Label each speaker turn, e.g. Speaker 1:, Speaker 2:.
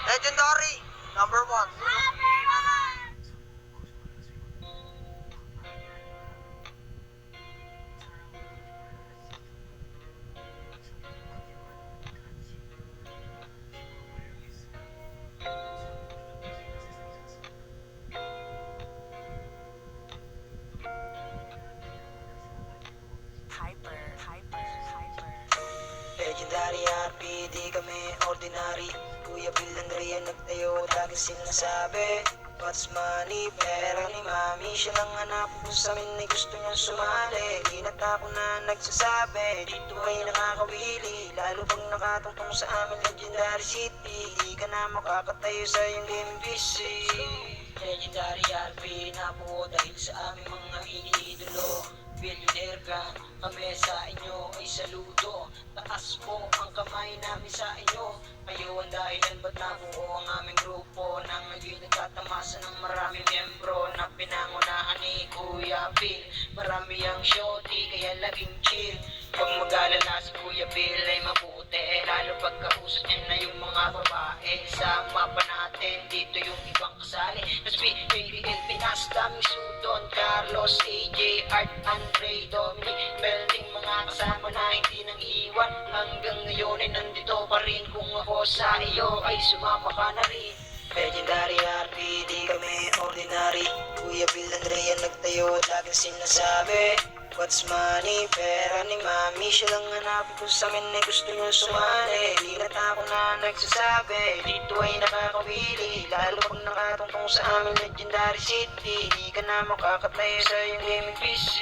Speaker 1: Legendary, number one.
Speaker 2: Legendary RP, di kami ordinary. Kuya Bill Andrea nagtayo, lagi sinasabi what's money, pera ni mami. Siya lang anak ko sa amin ay gusto niyang sumali. Di na tako na nagsasabi, dito ay nakakawili. Lalo pag nakatungtong sa amin Legendary City. Di ka na makakatayo sa iyong gaming PC. Legendary RP, nabuo dahil sa aming mga iniidolo. Billionaire ka, kami sa inyo ay saludo. Taas po ang kamay namin sa inyo. Kayo ang dahilan ba't nabuo ang aming grupo nang naging nagtatamasa ng maraming membro na pinangunahan ni Kuya Bill. Marami ang shorty kaya laging chill. Pag mag-alala si Kuya Bill ay mabuti, lalo pagkausap niya na yung mga babae. Sa mapa natin dito yung ibang kasali Nasby, KBL, Pinas, daming Sudon, Carlos, AJ, Art, Andre, Dominic, Belding, mga kasama na hindi nang iwan. Hanggang ngayon ay nandito pa rin. Kung ako sa iyo ay sumama ka na rin. Legendary RP, di kami ordinary. Kuya Bill Andrea nagtayo, laging sinasabi what's money, pera ni mami. Siya lang hanapin ko sa amin ay gusto niyo sumali. Di na tako na nagsasabi, dito ay nakakawili. Lalo pag nakatungtong sa amin Legendary City. Di ka na makakatayo sa iyong gaming PC.